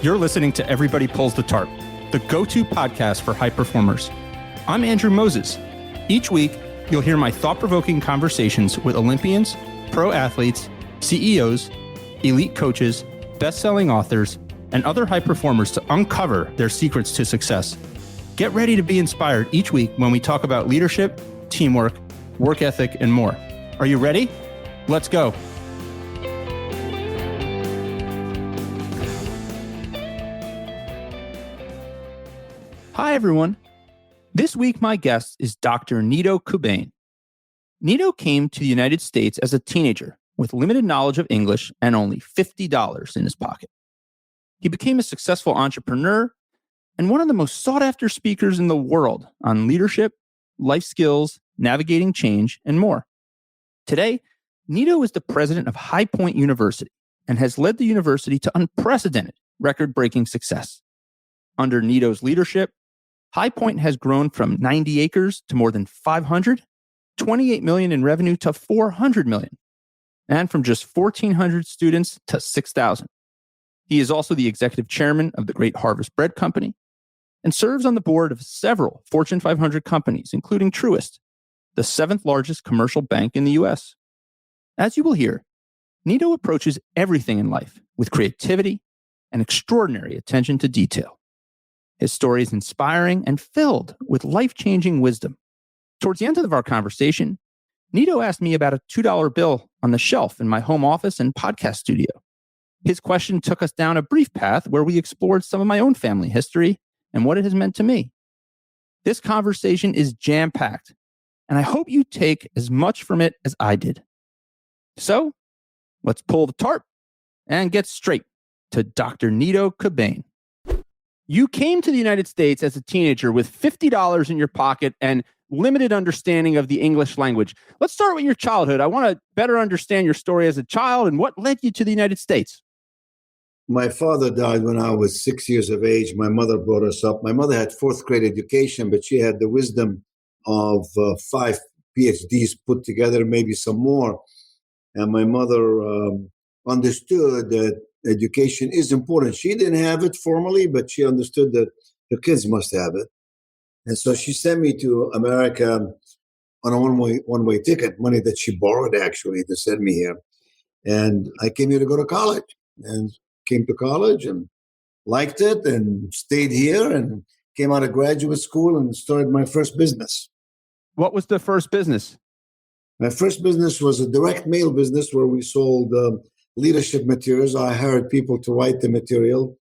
You're listening to Everybody Pulls the Tarp, the go-to podcast for high performers. I'm Andrew Moses. Each week, you'll hear my thought-provoking conversations with Olympians, pro athletes, CEOs, elite coaches, best-selling authors, and other high performers to uncover their secrets to success. Get ready to be inspired each week when we talk about leadership, teamwork, work ethic, and more. Are you ready? Let's go. Hi, everyone. This week, my guest is Dr. Nido Qubein. Nido came to the United States as a teenager with limited knowledge of English and only $50 in his pocket. He became a successful entrepreneur and one of the most sought-after speakers in the world on leadership, life skills, navigating change, and more. Today, Nido is the president of High Point University and has led the university to unprecedented, record-breaking success. Under Nido's leadership, High Point has grown from 90 acres to more than 500, 28 million in revenue to 400 million, and from just 1,400 students to 6,000. He is also the executive chairman of the Great Harvest Bread Company and serves on the board of several Fortune 500 companies, including Truist, the seventh largest commercial bank in the U.S. As you will hear, Nido approaches everything in life with creativity and extraordinary attention to detail. His story is inspiring and filled with life-changing wisdom. Towards the end of our conversation, Nido asked me about a $2 bill on the shelf in my home office and podcast studio. His question took us down a brief path where we explored some of my own family history and what it has meant to me. This conversation is jam-packed, and I hope you take as much from it as I did. So, let's pull the tarp and get straight to Dr. Nido Qubein. You came to the United States as a teenager with $50 in your pocket and limited understanding of the English language. Let's start with your childhood. I want to better understand your story as a child and what led you to the United States. My father died when I was 6 years of age. My mother brought us up. My mother had fourth grade education, but she had the wisdom of 5 PhDs put together, maybe some more. And my mother understood that education is important. She didn't have it formally, but she understood that her kids must have it. And so she sent me to America on a one-way ticket, money that she borrowed actually to send me here. And I came here to go to college and came to college and liked it and stayed here and came out of graduate school and started my first business. What was the first business? My first business was a direct mail business where we sold leadership materials. I hired people to write the material,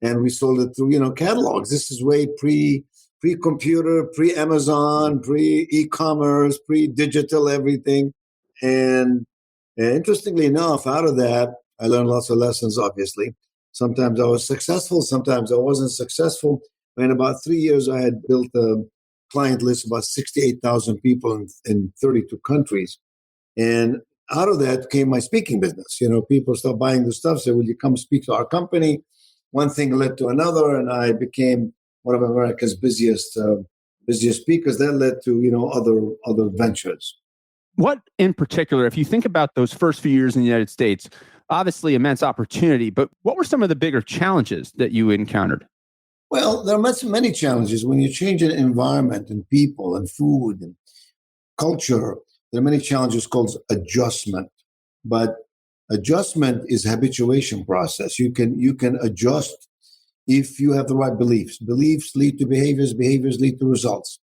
and we sold it through, catalogs. This is way pre-computer, pre-Amazon, pre-e-commerce, pre-digital everything. And interestingly enough, out of that, I learned lots of lessons, obviously. Sometimes I was successful, sometimes I wasn't successful. In about 3 years, I had built a client list, about 68,000 people in 32 countries. And out of that came my speaking business. People start buying the stuff, say, will you come speak to our company? One thing led to another, and I became one of America's busiest speakers. That led to, other ventures. What in particular, if you think about those first few years in the United States, obviously immense opportunity, but what were some of the bigger challenges that you encountered? Well, there are many challenges. When you change an environment and people and food and culture, there are many challenges called adjustment. But adjustment is a habituation process. You can adjust if you have the right beliefs. Beliefs lead to behaviors. Behaviors lead to results.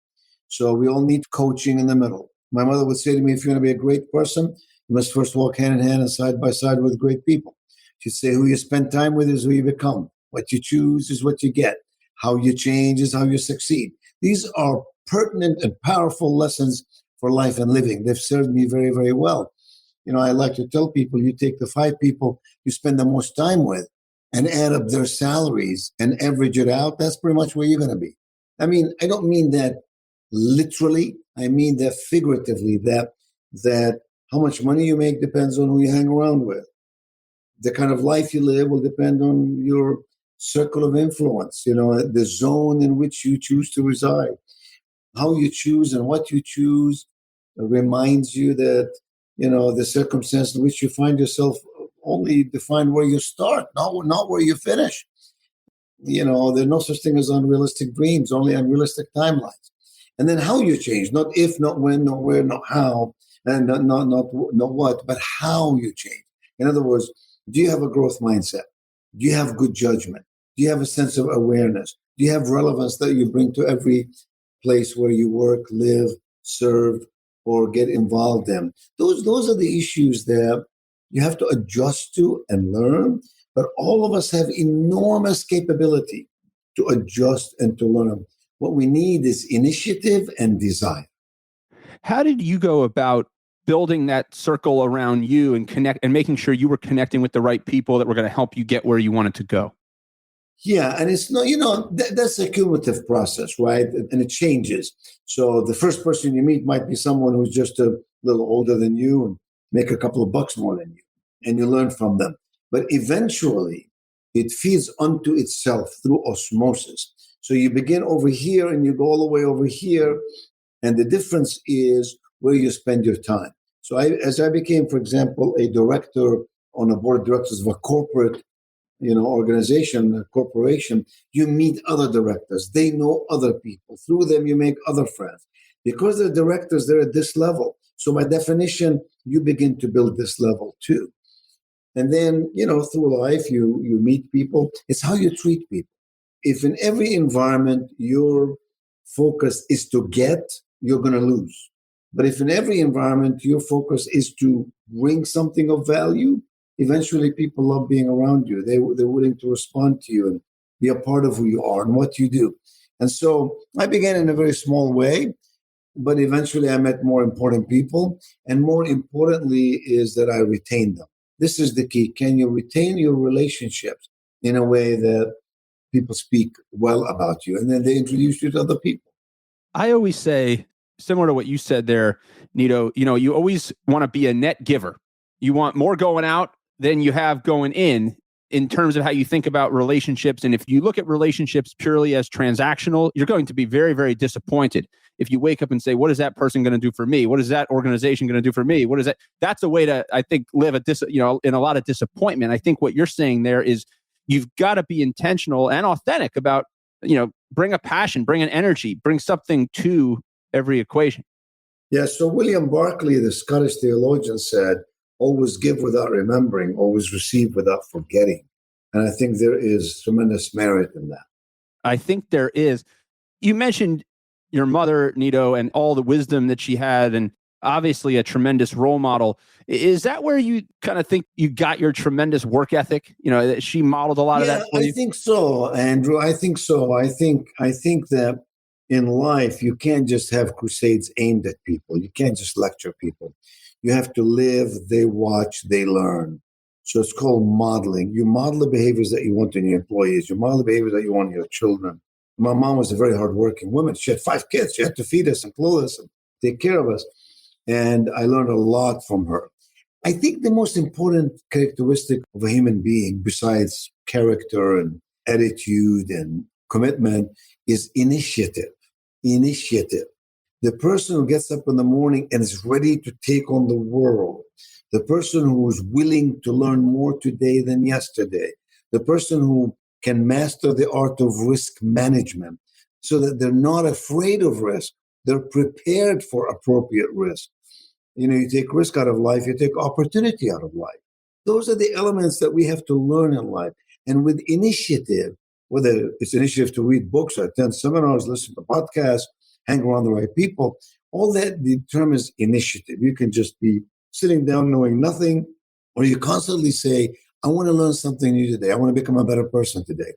So we all need coaching in the middle. My mother would say to me, if you want to be a great person, you must first walk hand in hand and side by side with great people. She'd say, who you spend time with is who you become. What you choose is what you get. How you change is how you succeed. These are pertinent and powerful lessons for life and living. They've served me very, very well. I like to tell people, you take the 5 people you spend the most time with and add up their salaries and average it out, that's pretty much where you're going to be. I mean, I don't mean that literally. I mean that figuratively, that how much money you make depends on who you hang around with. The kind of life you live will depend on your circle of influence, the zone in which you choose to reside. How you choose and what you choose reminds you that, the circumstance in which you find yourself only define where you start, not where you finish. there's no such thing as unrealistic dreams, only unrealistic timelines. And then how you change, not if, not when, not where, not how, and not what, but how you change. In other words, do you have a growth mindset? Do you have good judgment? Do you have a sense of awareness? Do you have relevance that you bring to every place where you work, live, serve, or get involved in? Those are the issues that you have to adjust to and learn. But all of us have enormous capability to adjust and to learn. What we need is initiative and desire. How did you go about building that circle around you and connect and making sure you were connecting with the right people that were going to help you get where you wanted to go? Yeah, and it's no, that's a cumulative process, right? And it changes. So the first person you meet might be someone who's just a little older than you and make a couple of bucks more than you, and you learn from them. But eventually, it feeds unto itself through osmosis. So you begin over here and you go all the way over here, and the difference is where you spend your time. So as I became, for example, a director on a board of directors of a corporate organization, a corporation, you meet other directors. They know other people. Through them, you make other friends. Because they're directors, they're at this level. So by definition, you begin to build this level too. And then, through life, you meet people. It's how you treat people. If in every environment your focus is to get, you're going to lose. But if in every environment your focus is to bring something of value, eventually people love being around you. They're willing to respond to you and be a part of who you are and what you do. And so I began in a very small way, but eventually I met more important people. And more importantly is that I retained them. This is the key. Can you retain your relationships in a way that people speak well about you, and then they introduce you to other people? I always say, similar to what you said there, Nido, you always want to be a net giver. You want more going out than you have going in terms of how you think about relationships. And if you look at relationships purely as transactional, you're going to be very, very disappointed. If you wake up and say, what is that person going to do for me? What is that organization going to do for me? What is that? That's a way to, I think, live in a lot of disappointment. I think what you're saying there is you've got to be intentional and authentic about, bring a passion, bring an energy, bring something to every equation. Yeah. So William Barclay, the Scottish theologian, said, always give without remembering, always receive without forgetting. And I think there is tremendous merit in that. I think there is. You mentioned your mother, Nido, and all the wisdom that she had, and obviously a tremendous role model. Is that where you kind of think you got your tremendous work ethic? That she modeled a lot of that for you? I think so, Andrew. I think so. I think that in life, you can't just have crusades aimed at people. You can't just lecture people. You have to live, they watch, they learn. So it's called modeling. You model the behaviors that you want in your employees. You model the behaviors that you want in your children. My mom was a very hardworking woman. She had 5 kids. She had to feed us and clothe us and take care of us. And I learned a lot from her. I think the most important characteristic of a human being, besides character and attitude and commitment, is initiative. Initiative. The person who gets up in the morning and is ready to take on the world. The person who is willing to learn more today than yesterday. The person who can master the art of risk management so that they're not afraid of risk. They're prepared for appropriate risk. You take risk out of life, you take opportunity out of life. Those are the elements that we have to learn in life. And with initiative, whether it's initiative to read books or attend seminars, listen to podcasts, hang around the right people, all that determines initiative. You can just be sitting down knowing nothing, or you constantly say, I want to learn something new today. I want to become a better person today.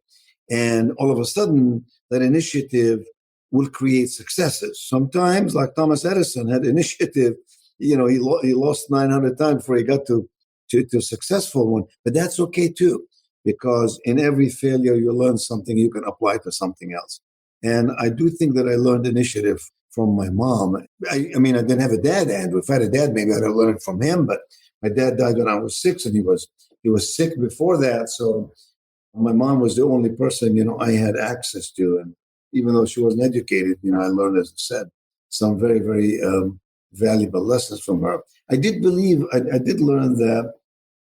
And all of a sudden, that initiative will create successes. Sometimes, like Thomas Edison had initiative, he lost 900 times before he got to a successful one. But that's okay too, because in every failure, you learn something you can apply to something else. And I do think that I learned initiative from my mom. I didn't have a dad, Andrew. If I had a dad, maybe I'd have learned it from him. But my dad died when I was 6, and he was sick before that. So my mom was the only person, I had access to. And even though she wasn't educated, I learned, as I said, some very, very valuable lessons from her. I did learn that,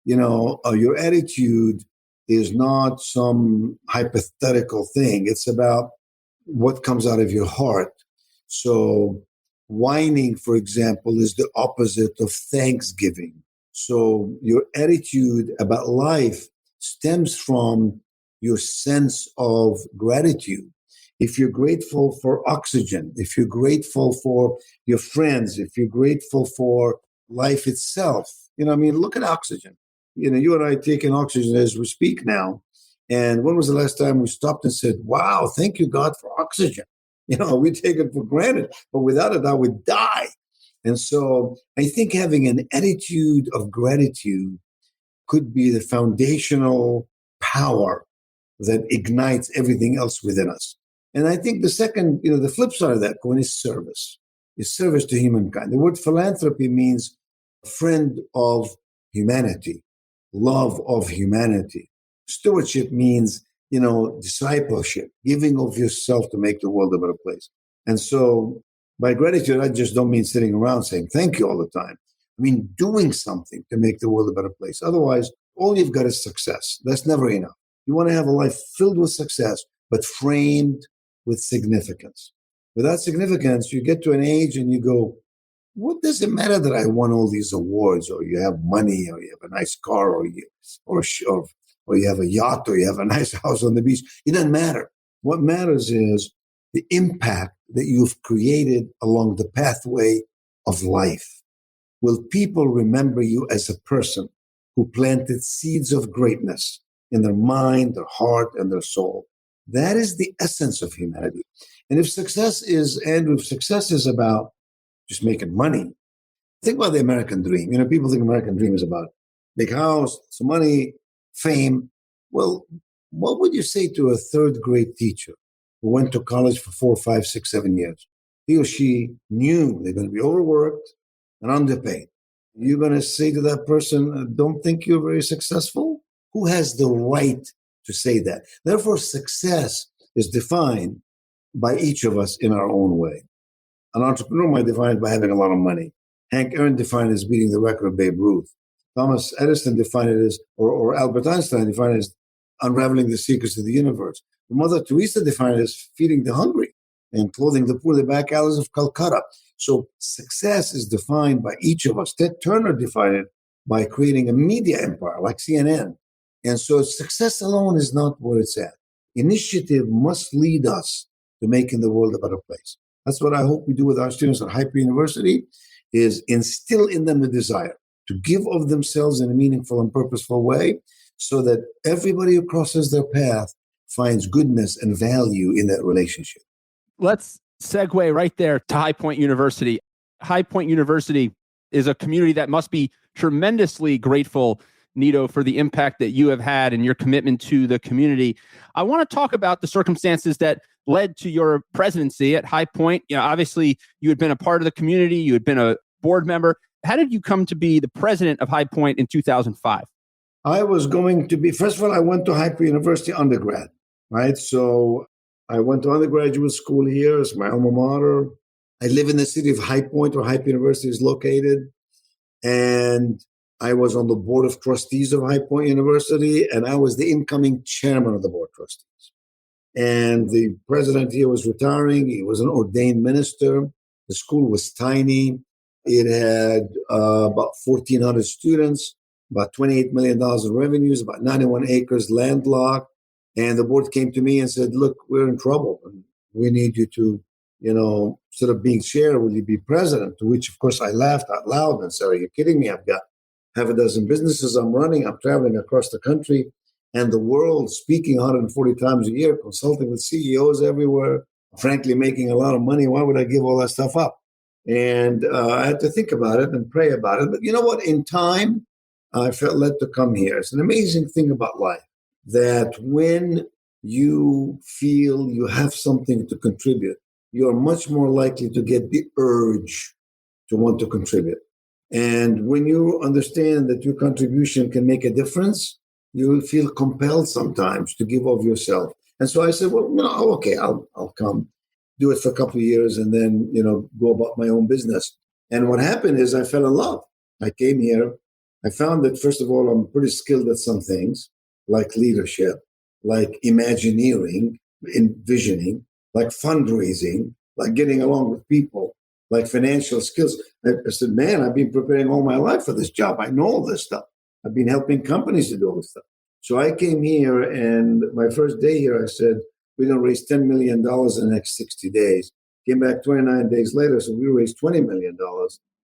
your attitude is not some hypothetical thing. It's about what comes out of your heart. So whining, for example, is the opposite of thanksgiving. So your attitude about life stems from your sense of gratitude. If you're grateful for oxygen, if you're grateful for your friends, if you're grateful for life itself, look at oxygen. You and I are taking oxygen as we speak now. And when was the last time we stopped and said, wow, thank you, God, for oxygen? We take it for granted, but without it, I would die. And so I think having an attitude of gratitude could be the foundational power that ignites everything else within us. And I think the second, the flip side of that coin is service. Is service to humankind. The word philanthropy means friend of humanity, love of humanity. Stewardship means, discipleship, giving of yourself to make the world a better place. And so by gratitude, I just don't mean sitting around saying thank you all the time. I mean doing something to make the world a better place. Otherwise, all you've got is success. That's never enough. You want to have a life filled with success, but framed with significance. Without significance, you get to an age and you go, what does it matter that I won all these awards, or you have money, or you have a nice car, or you have a yacht, or you have a nice house on the beach? It doesn't matter. What matters is the impact that you've created along the pathway of life. Will people remember you as a person who planted seeds of greatness in their mind, their heart, and their soul? That is the essence of humanity. And if success is about just making money, think about the American dream. People think American dream is about big house, some money, fame. Well, what would you say to a third grade teacher who went to college for 4, 5, 6, 7 years? He or she knew they're going to be overworked and underpaid. You're going to say to that person, don't think you're very successful? Who has the right to say that? Therefore, success is defined by each of us in our own way. An entrepreneur might define it by having a lot of money. Hank Aaron defined it as beating the record of Babe Ruth. Thomas Edison defined it as, or Albert Einstein defined it as unraveling the secrets of the universe. Mother Teresa defined it as feeding the hungry and clothing the poor in the back alleys of Calcutta. So success is defined by each of us. Ted Turner defined it by creating a media empire like CNN. And so success alone is not where it's at. Initiative must lead us to making the world a better place. That's what I hope we do with our students at Hyper University, is instill in them the desire to give of themselves in a meaningful and purposeful way so that everybody who crosses their path finds goodness and value in that relationship. Let's segue right there to High Point University. High Point University is a community that must be tremendously grateful, Nido, for the impact that you have had and your commitment to the community. I want to talk about the circumstances that led to your presidency at High Point. Obviously, you had been a part of the community. You had been a board member. How did you come to be the president of High Point in 2005? I was going to be, first of all, I went to Hyper University undergrad, right? So I went to undergraduate school here. It's my alma mater. I live in the city of High Point, where Hyper University is located. And I was on the board of trustees of High Point University, and I was the incoming chairman of the board of trustees. And the president here was retiring. He was an ordained minister. The school was tiny. It had about 1,400 students, about $28 million in revenues, about 91 acres landlocked. And the board came to me and said, look, we're in trouble. And we need you to, instead of being chair, will you be president? To which, of course, I laughed out loud and said, are you kidding me? I've got half a dozen businesses I'm running. I'm traveling across the country and the world, speaking 140 times a year, consulting with CEOs everywhere, frankly, making a lot of money. Why would I give all that stuff up? And I had to think about it and pray about it. But you know what? In time, I felt led to come here. It's an amazing thing about life, that when you feel you have something to contribute, you're much more likely to get the urge to want to contribute. And when you understand that your contribution can make a difference, you will feel compelled sometimes to give of yourself. And so I said, well, okay, I'll come, do it for a couple of years, and then, go about my own business. And what happened is I fell in love. I came here. I found that, first of all, I'm pretty skilled at some things, like leadership, like imagineering, envisioning, like fundraising, like getting along with people, like financial skills. I said, man, I've been preparing all my life for this job. I know all this stuff. I've been helping companies to do all this stuff. So I came here, and my first day here, I said, we're going to raise $10 million in the next 60 days. Came back 29 days later, so we raised $20 million,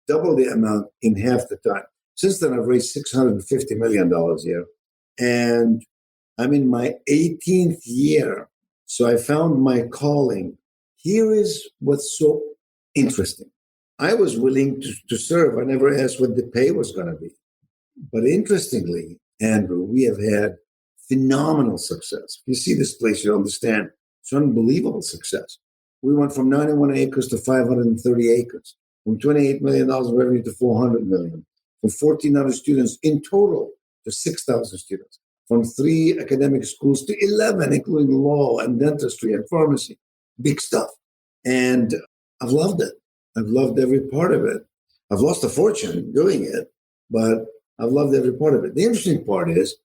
double the amount in half the time. Since then, I've raised $650 million here. And I'm in my 18th year. So I found my calling. Here is what's so interesting. I was willing to serve. I never asked what the pay was going to be. But interestingly, Andrew, we have had phenomenal success. If you see this place, you understand it's unbelievable success. We went from 91 acres to 530 acres, from $28 million in revenue to $400 million, from 1,400 students in total to 6,000 students, from 3 academic schools to 11, including law and dentistry and pharmacy. Big stuff. And I've loved it. I've loved every part of it. I've lost a fortune doing it, but I've loved every part of it. The interesting part is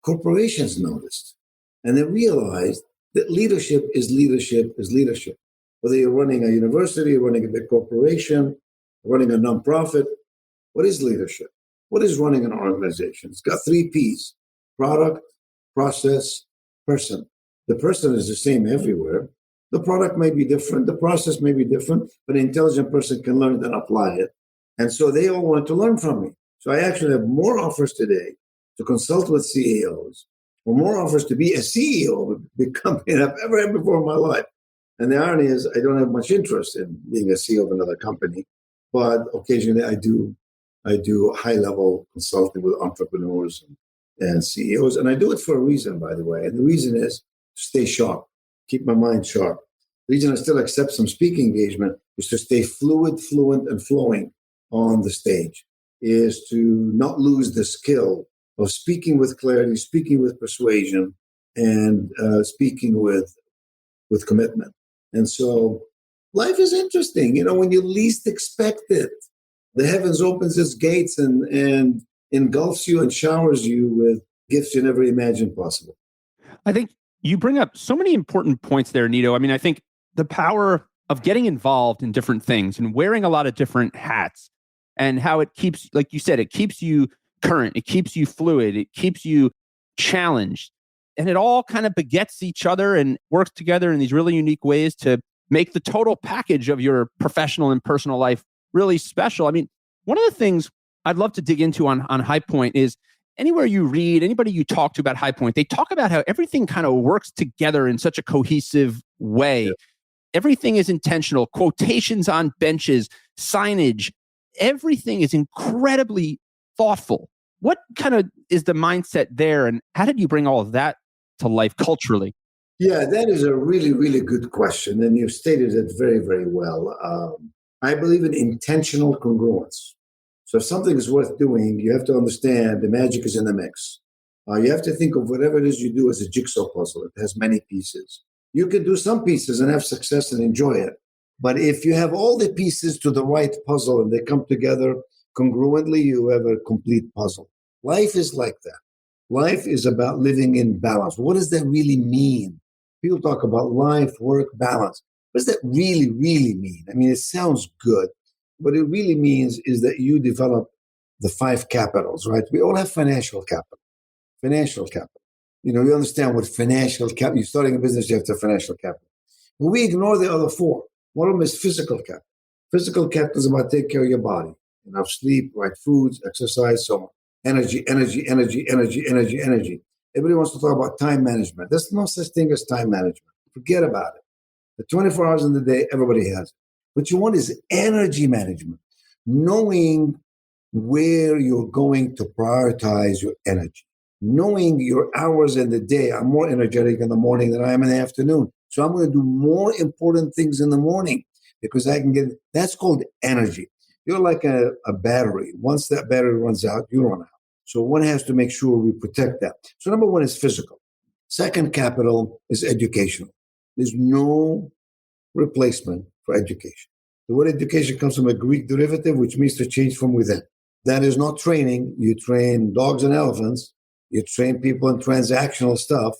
corporations noticed, and they realized that leadership is leadership is leadership. Whether you're running a university, running a big corporation, running a nonprofit, what is leadership? What is running an organization? It's got 3 Ps: product, process, person. The person is the same everywhere. The product may be different. The process may be different, but an intelligent person can learn it and apply it. And so they all wanted to learn from me. So I actually have more offers today to consult with CEOs, or more offers to be a CEO of a big company than I've ever had before in my life. And the irony is I don't have much interest in being a CEO of another company, but occasionally I do high-level consulting with entrepreneurs and CEOs. And I do it for a reason, by the way. And the reason is to stay sharp, keep my mind sharp. The reason I still accept some speaking engagement is to stay fluid, fluent, and flowing on the stage, is to not lose the skill of speaking with clarity, speaking with persuasion, and speaking with commitment. And so life is interesting. You know, when you least expect it, the heavens opens its gates and engulfs you and showers you with gifts you never imagined possible. I think you bring up so many important points there, Nido. I mean, I think the power of getting involved in different things and wearing a lot of different hats, and how it keeps, like you said, it keeps you current, it keeps you fluid, it keeps you challenged. And it all kind of begets each other and works together in these really unique ways to make the total package of your professional and personal life really special. I mean, one of the things I'd love to dig into on High Point is anywhere you read, anybody you talk to about High Point, they talk about how everything kind of works together in such a cohesive way. Yeah. Everything is intentional, quotations on benches, signage, everything is incredibly thoughtful. What kind of is the mindset there, and how did you bring all of that to life culturally? Yeah, that is a really, really good question, and you've stated it very, very well. I believe in intentional congruence. So if something is worth doing, you have to understand the magic is in the mix. You have to think of whatever it is you do as a jigsaw puzzle. It has many pieces. You can do some pieces and have success and enjoy it. But if you have all the pieces to the right puzzle and they come together congruently, you have a complete puzzle. Life is like that. Life is about living in balance. What does that really mean? People talk about life, work, balance. What does that really, really mean? I mean, it sounds good. What it really means is that you develop the 5 capitals, right? We all have financial capital. Financial capital. You know, you understand what financial capital, you're starting a business, you have to have financial capital. But we ignore the other 4. One of them is physical capital. Physical capital is about taking care of your body. Enough sleep, right foods, exercise, so on. Energy. Everybody wants to talk about time management. There's no such thing as time management. Forget about it. The 24 hours in the day, everybody has it. What you want is energy management, knowing where you're going to prioritize your energy, knowing your hours in the day. I'm more energetic in the morning than I am in the afternoon. So I'm going to do more important things in the morning because I can get, that's called energy. You're like a battery. Once that battery runs out, you run out. So one has to make sure we protect that. So number 1 is physical. Second capital is educational. There's no replacement for education. The word education comes from a Greek derivative, which means to change from within. That is not training. You train dogs and elephants. You train people in transactional stuff.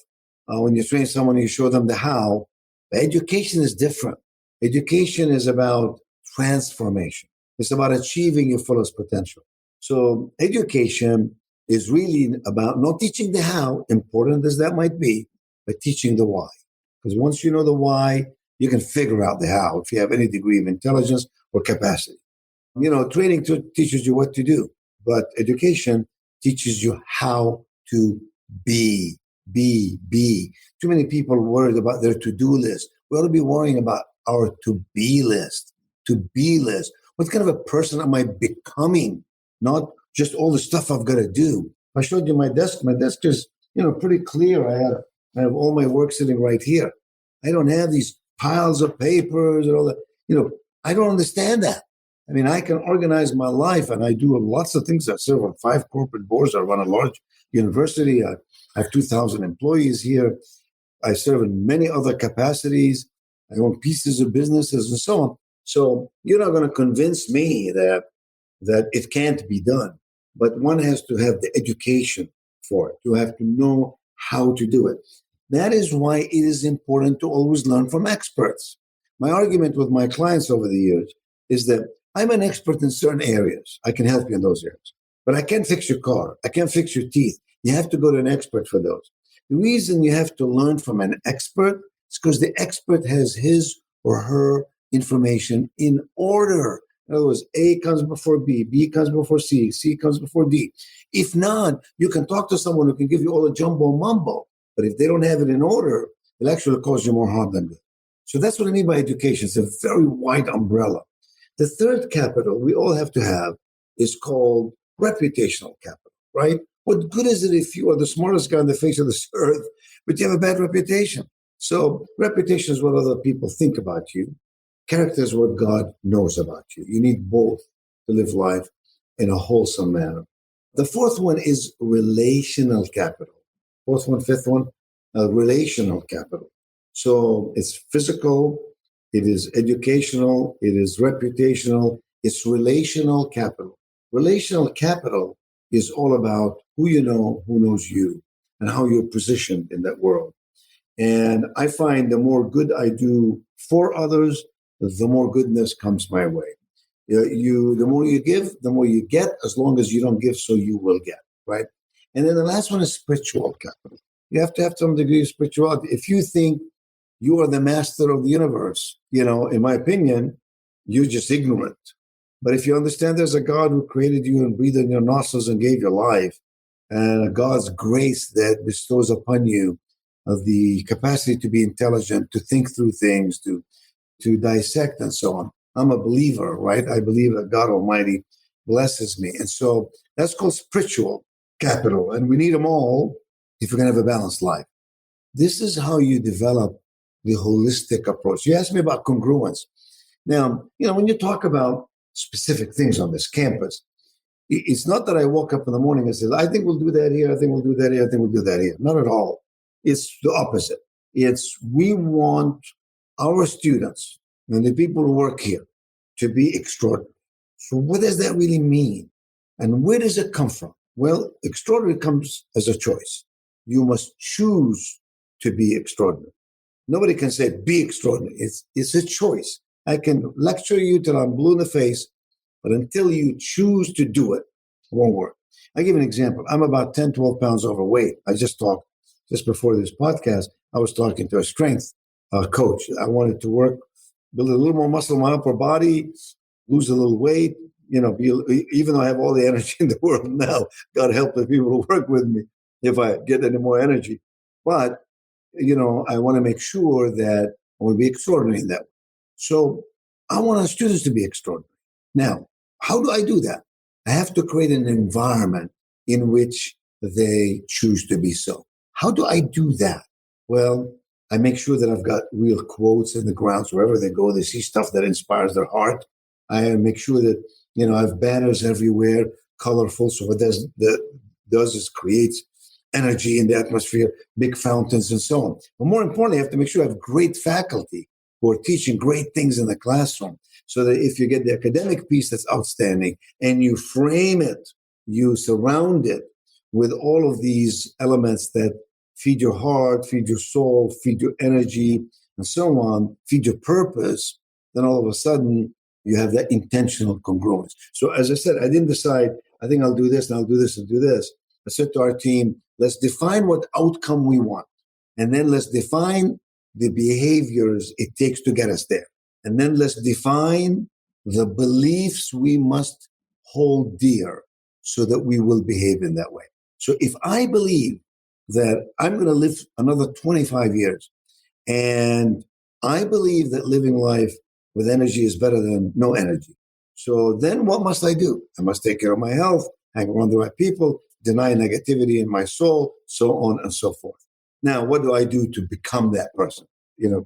When you train someone, you show them the how. But education is different. Education is about transformation. It's about achieving your fullest potential. So education is really about not teaching the how, important as that might be, but teaching the why. Because once you know the why, you can figure out the how if you have any degree of intelligence or capacity. Training teaches you what to do, but education teaches you how to be. Too many people worried about their to-do list. We ought to be worrying about our to-be list. To-be list. What kind of a person am I becoming? Not just all the stuff I've got to do. I showed you my desk. My desk is, pretty clear. I have all my work sitting right here. I don't have these piles of papers and all that. I don't understand that. I mean, I can organize my life, and I do lots of things. I serve on 5 corporate boards. I run a large university. I have 2,000 employees here. I serve in many other capacities. I own pieces of businesses and so on. So you're not going to convince me that it can't be done. But one has to have the education for it. You have to know how to do it. That is why it is important to always learn from experts. My argument with my clients over the years is that I'm an expert in certain areas. I can help you in those areas. But I can't fix your car. I can't fix your teeth. You have to go to an expert for those. The reason you have to learn from an expert is because the expert has his or her information in order. In other words, A comes before B, B comes before C, C comes before D. If not, you can talk to someone who can give you all the jumbo mumbo. But if they don't have it in order, it'll actually cause you more harm than good. So that's what I mean by education. It's a very wide umbrella. The third capital we all have to have is called reputational capital, right? What good is it if you are the smartest guy on the face of this earth, but you have a bad reputation? So reputation is what other people think about you. Character is what God knows about you. You need both to live life in a wholesome manner. The fourth one is relational capital. Fourth one, fifth one, relational capital. So it's physical, it is educational, it is reputational, it's relational capital. Relational capital is all about who you know, who knows you, and how you're positioned in that world. And I find the more good I do for others, the more goodness comes my way. The more you give, the more you get, as long as you don't give, so you will get, right? And then the last one is spiritual capital. You have to have some degree of spirituality. If you think you are the master of the universe, in my opinion, you're just ignorant. But if you understand there's a God who created you and breathed in your nostrils and gave you life, and a God's grace that bestows upon you of the capacity to be intelligent, to think through things, to dissect and so on. I'm a believer, right? I believe that God Almighty blesses me. And so that's called spiritual capital. And we need them all if we're going to have a balanced life. This is how you develop the holistic approach. You asked me about congruence. Now, when you talk about specific things on this campus, it's not that I woke up in the morning and said, I think we'll do that here, I think we'll do that here, I think we'll do that here. Not at all. It's the opposite. It's we want our students and the people who work here to be extraordinary. So what does that really mean? And where does it come from? Well, extraordinary comes as a choice. You must choose to be extraordinary. Nobody can say be extraordinary. It's a choice. I can lecture you till I'm blue in the face, but until you choose to do it, it won't work. I'll give you an example. I'm about 10, 12 pounds overweight. I just talked, just before this podcast, I was talking to a strength coach. I wanted to build a little more muscle in my upper body, lose a little weight, even though I have all the energy in the world now, God help the people who work with me if I get any more energy. But, I want to make sure that I want to be extraordinary in that way. So I want our students to be extraordinary. Now, how do I do that? I have to create an environment in which they choose to be so. How do I do that? Well, I make sure that I've got real quotes in the grounds wherever they go. They see stuff that inspires their heart. I make sure that, I have banners everywhere, colorful. So what does is creates energy in the atmosphere, big fountains and so on. But more importantly, I have to make sure I have great faculty who are teaching great things in the classroom so that if you get the academic piece that's outstanding and you frame it, you surround it with all of these elements that feed your heart, feed your soul, feed your energy, and so on, feed your purpose, then all of a sudden you have that intentional congruence. So as I said, I didn't decide, I think I'll do this and I'll do this and do this. I said to our team, let's define what outcome we want. And then let's define the behaviors it takes to get us there. And then let's define the beliefs we must hold dear so that we will behave in that way. So if I believe that I'm going to live another 25 years, and I believe that living life with energy is better than no energy, so then what must I do? I must take care of my health, hang around the right people, deny negativity in my soul, so on and so forth. Now, what do I do to become that person?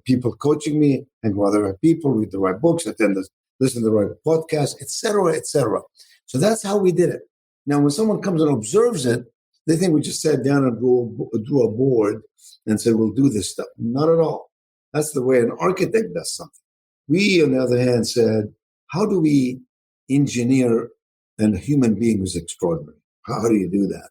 People coaching me, hang around the right people, read the right books, listen to the right podcasts, et cetera, et cetera. So that's how we did it. Now, when someone comes and observes it, they think we just sat down and drew a board and said, we'll do this stuff. Not at all. That's the way an architect does something. We, on the other hand, said, how do we engineer a human being who's extraordinary? How do you do that?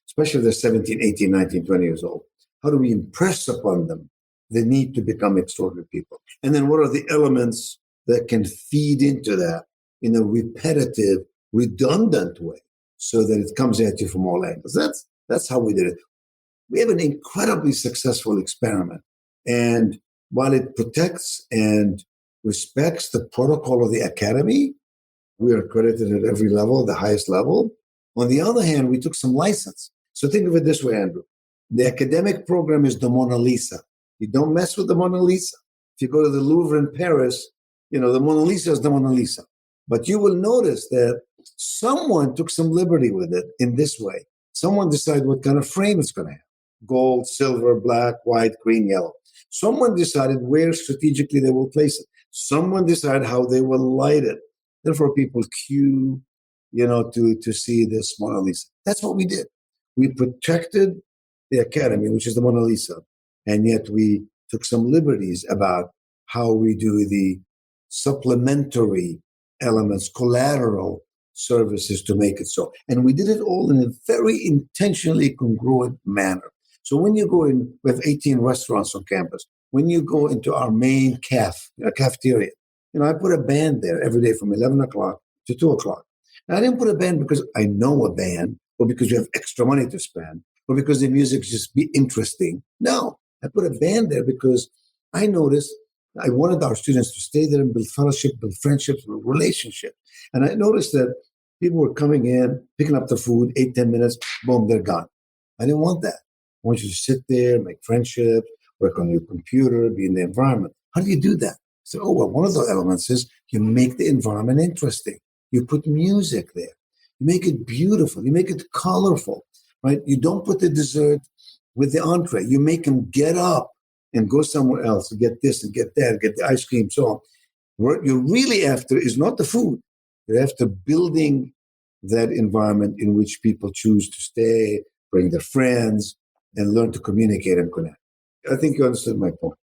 Especially if they're 17, 18, 19, 20 years old. How do we impress upon them the need to become extraordinary people? And then what are the elements that can feed into that in a repetitive, redundant way so that it comes at you from all angles? That's how we did it. We have an incredibly successful experiment. And while it protects and respects the protocol of the academy, we are accredited at every level, the highest level. On the other hand, we took some license. So think of it this way, Andrew. The academic program is the Mona Lisa. You don't mess with the Mona Lisa. If you go to the Louvre in Paris, the Mona Lisa is the Mona Lisa. But you will notice that someone took some liberty with it in this way. Someone decided what kind of frame it's going to have. Gold, silver, black, white, green, yellow. Someone decided where strategically they will place it. Someone decided how they will light it. Therefore, people queue, to see this Mona Lisa. That's what we did. We protected the academy, which is the Mona Lisa, and yet we took some liberties about how we do the supplementary elements, collateral services to make it so. And we did it all in a very intentionally congruent manner. So when you go in, we have 18 restaurants on campus. When you go into our main cafeteria, I put a band there every day from 11 o'clock to 2 o'clock. Now, I didn't put a band because I know a band or because we have extra money to spend or because the music just be interesting. No, I put a band there because I noticed I wanted our students to stay there and build fellowship, build friendships, build relationships. And I noticed that people were coming in, picking up the food, 8-10 minutes, boom, they're gone. I didn't want that. I want you to sit there, make friendships, work on your computer, be in the environment. How do you do that? So, one of the elements is you make the environment interesting. You put music there. You make it beautiful. You make it colorful, right? You don't put the dessert with the entree. You make them get up and go somewhere else and get this and get that, get the ice cream, so on. What you're really after is not the food. You're after building that environment in which people choose to stay, bring their friends, and learn to communicate and connect. I think you understood my point.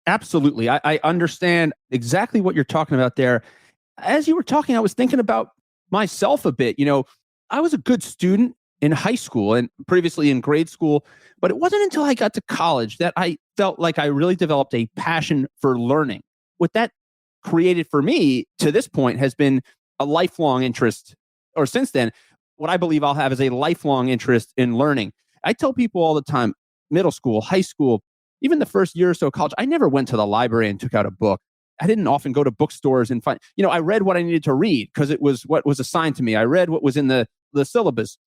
Absolutely. I understand exactly what you're talking about there. As you were talking, I was thinking about myself a bit. I was a good student in high school and previously in grade school, but it wasn't until I got to college that I felt like I really developed a passion for learning. What that created for me to this point has been a lifelong interest, or since then, what I believe I'll have is a lifelong interest in learning. I tell people all the time, middle school, high school, even the first year or so of college, I never went to the library and took out a book. I didn't often go to bookstores and find, I read what I needed to read because it was what was assigned to me. I read what was in the syllabus.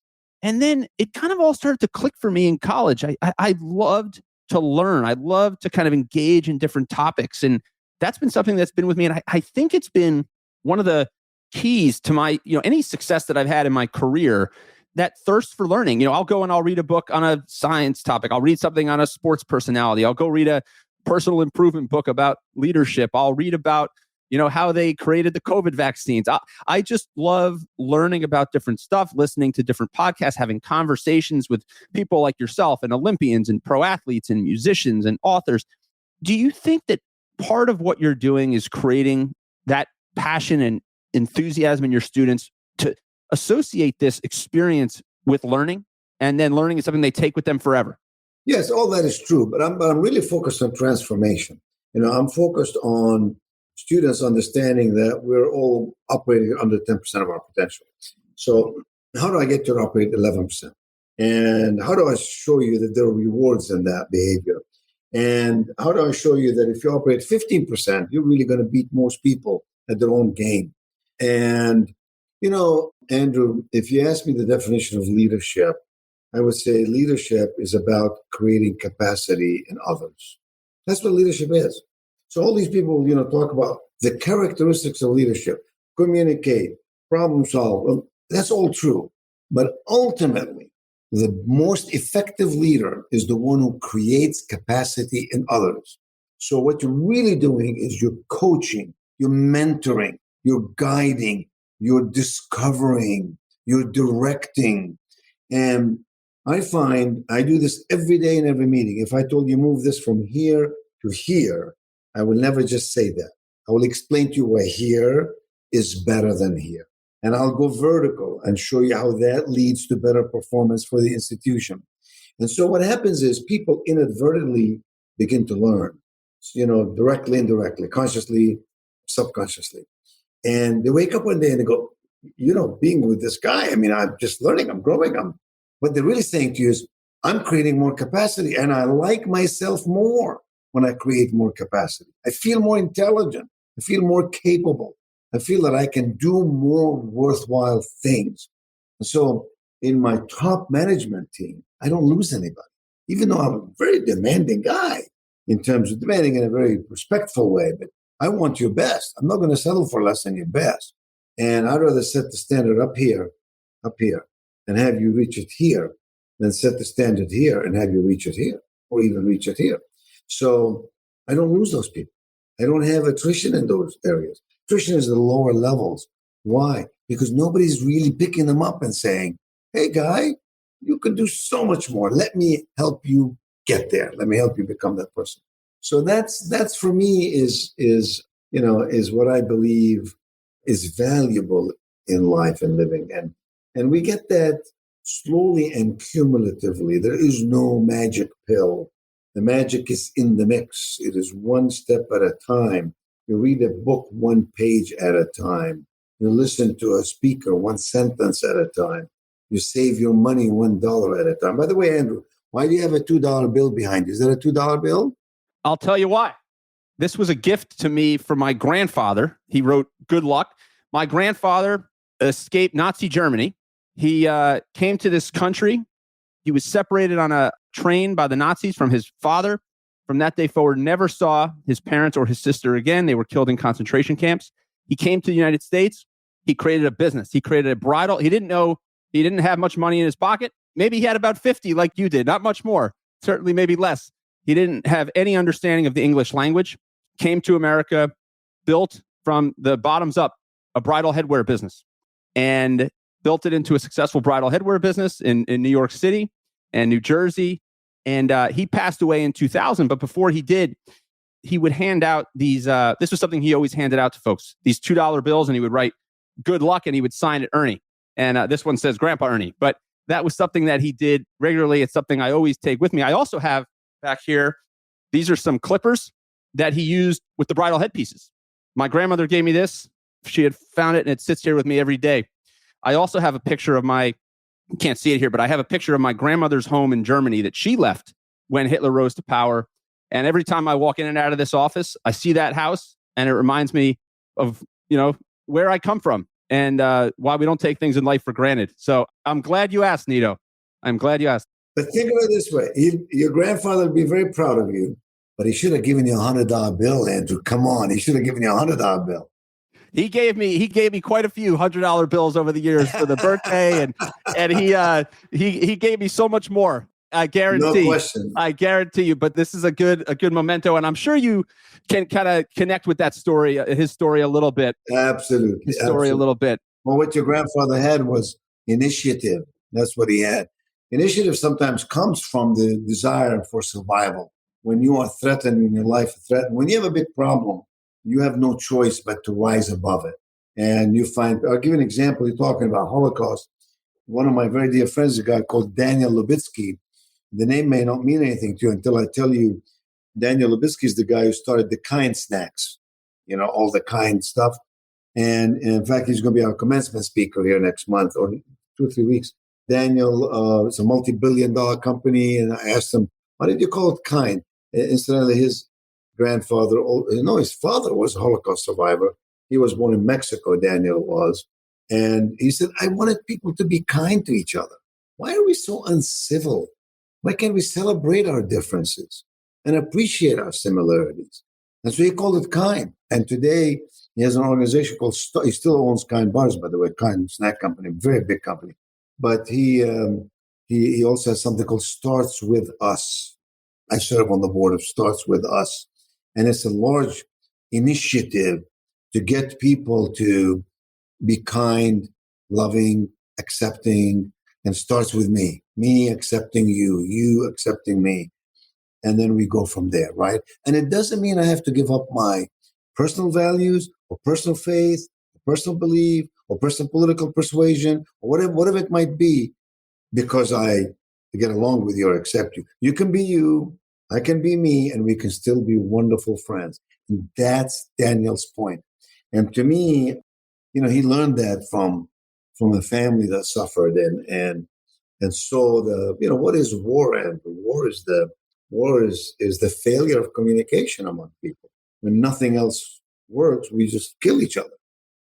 And then it kind of all started to click for me in college. I loved to learn. I loved to kind of engage in different topics. And that's been something that's been with me. And I think it's been one of the keys to my, any success that I've had in my career, that thirst for learning. I'll go and I'll read a book on a science topic. I'll read something on a sports personality. I'll go read a personal improvement book about leadership. I'll read about, how they created the COVID vaccines. I just love learning about different stuff, listening to different podcasts, having conversations with people like yourself and Olympians and pro athletes and musicians and authors. Do you think that part of what you're doing is creating that passion and enthusiasm in your students to associate this experience with learning? and then learning is something they take with them forever. Yes, all that is true, but I'm really focused on transformation. I'm focused on students understanding that we're all operating under 10% of our potential. So how do I get you to operate 11%? And how do I show you that there are rewards in that behavior? And how do I show you that if you operate 15%, you're really going to beat most people at their own game? And, Andrew, if you ask me the definition of leadership, I would say leadership is about creating capacity in others. That's what leadership is. So all these people, talk about the characteristics of leadership, communicate, problem solve. Well, that's all true. But ultimately, the most effective leader is the one who creates capacity in others. So what you're really doing is you're coaching, you're mentoring, you're guiding, you're discovering, you're directing. And I find I do this every day in every meeting. If I told you move this from here to here, I will never just say that. I will explain to you why here is better than here. And I'll go vertical and show you how that leads to better performance for the institution. And so what happens is people inadvertently begin to learn, directly, indirectly, consciously, subconsciously. And they wake up one day and they go, being with this guy, I'm just learning, I'm growing. What they're really saying to you is, I'm creating more capacity and I like myself more when I create more capacity. I feel more intelligent. I feel more capable. I feel that I can do more worthwhile things. And so in my top management team, I don't lose anybody, even though I'm a very demanding guy in terms of demanding in a very respectful way. But I want your best. I'm not going to settle for less than your best. And I'd rather set the standard up here, and have you reach it here than set the standard here and have you reach it here or even reach it here. So I don't lose those people. I don't have attrition in those areas. Attrition is the lower levels. Why? Because nobody's really picking them up and saying, hey, guy, you can do so much more. Let me help you get there. Let me help you become that person. So that's for me is what I believe is valuable in life and living. And we get that slowly and cumulatively. There is no magic pill. The magic is in the mix. It is one step at a time. You read a book one page at a time. You listen to a speaker one sentence at a time. You save your money $1 at a time. By the way, Andrew, why do you have a $2 bill behind you? Is that a $2 bill? I'll tell you why. This was a gift to me from my grandfather. He wrote, good luck. My grandfather escaped Nazi Germany. He came to this country. He was separated on a train by the Nazis from his father. From that day forward, never saw his parents or his sister again. They were killed in concentration camps. He came to the United States. He created a business. He created a bridal. He didn't have much money in his pocket. Maybe he had about 50 like you did, not much more, certainly maybe less. He didn't have any understanding of the English language, came to America, built from the bottoms up a bridal headwear business and built it into a successful bridal headwear business in New York City and New Jersey. And he passed away in 2000. But before he did, he would hand out these, this was something he always handed out to folks, these $2 bills, and he would write good luck and he would sign it Ernie. And this one says Grandpa Ernie. But that was something that he did regularly. It's something I always take with me. I also have back here, these are some clippers that he used with the bridal headpieces. My grandmother gave me this. She had found it and it sits here with me every day. I also have a picture of you can't see it here, but I have a picture of my grandmother's home in Germany that she left when Hitler rose to power. And every time I walk in and out of this office, I see that house and it reminds me of, where I come from and why we don't take things in life for granted. So I'm glad you asked, Nido. I'm glad you asked. But think of it this way. Your grandfather would be very proud of you, but he should have given you a $100 bill, Andrew. Come on. He should have given you a $100 bill. He gave me quite a few $100 bills over the years for the birthday, and he gave me so much more. I guarantee. No question. I guarantee you. But this is a good memento, and I'm sure you can kind of connect with that story, his story a little bit. Absolutely. His story a little bit. Well, what your grandfather had was initiative. That's what he had. Initiative sometimes comes from the desire for survival. When you are threatened in your life, when you have a big problem, you have no choice but to rise above it. And you find, I'll give you an example. You're talking about Holocaust. one of my very dear friends, a guy called Daniel Lubetzky. The name may not mean anything to you until I tell you Daniel Lubetzky is the guy who started the Kind snacks, all the Kind stuff. And in fact, he's going to be our commencement speaker here next month or 2 or 3 weeks. Daniel is a multi-billion-dollar company. And I asked him, why did you call it Kind? Incidentally, his his father was a Holocaust survivor. He was born in Mexico, Daniel was. And he said, I wanted people to be kind to each other. Why are we so uncivil? Why can't we celebrate our differences and appreciate our similarities? And so he called it Kind. And today he has an organization called, he still owns Kind Bars, by the way, Kind Snack Company, very big company. But he also has something called Starts With Us. I serve on the board of Starts With Us. And it's a large initiative to get people to be kind, loving, accepting, and starts with me accepting you, you accepting me. And then we go from there, right? And it doesn't mean I have to give up my personal values or personal faith, or personal belief, or personal political persuasion, or whatever it might be, because I get along with you or accept you. You can be you, I can be me, and we can still be wonderful friends. And that's Daniel's point. And to me, he learned that from a family that suffered and saw what is war? And war is the failure of communication among people. When nothing else works, we just kill each other.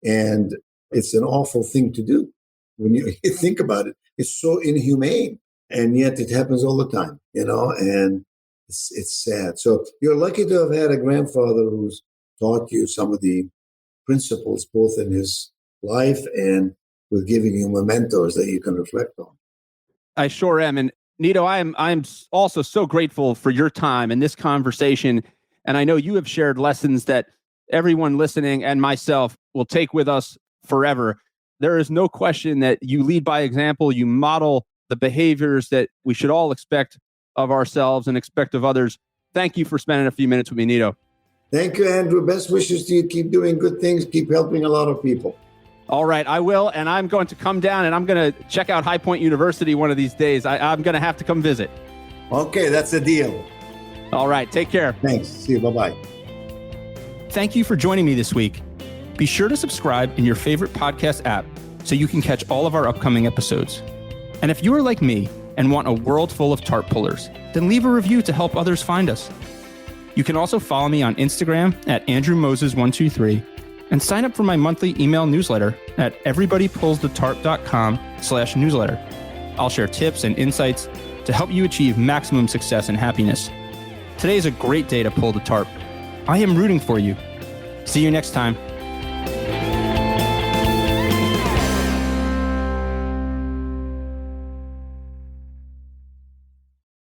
And it's an awful thing to do. When you think about it, it's so inhumane. And yet it happens all the time, and it's sad. So you're lucky to have had a grandfather who's taught you some of the principles, both in his life and with giving you mementos that you can reflect on. I sure am. And Nido, I'm also so grateful for your time and this conversation. And I know you have shared lessons that everyone listening and myself will take with us forever. There is no question that you lead by example. You model the behaviors that we should all expect of ourselves and expect of others. Thank you for spending a few minutes with me, Nido. Thank you, Andrew. Best wishes to you. Keep doing good things. Keep helping a lot of people. All right, I will. And I'm going to come down and I'm going to check out High Point University one of these days. I'm going to have to come visit. Okay, that's a deal. All right, take care. Thanks. See you. Bye-bye. Thank you for joining me this week. Be sure to subscribe in your favorite podcast app so you can catch all of our upcoming episodes. And if you are like me and want a world full of tarp pullers, then leave a review to help others find us. You can also follow me on Instagram at AndrewMoses123 and sign up for my monthly email newsletter at everybodypullsthetarp.com/newsletter. I'll share tips and insights to help you achieve maximum success and happiness. Today is a great day to pull the tarp. I am rooting for you. See you next time.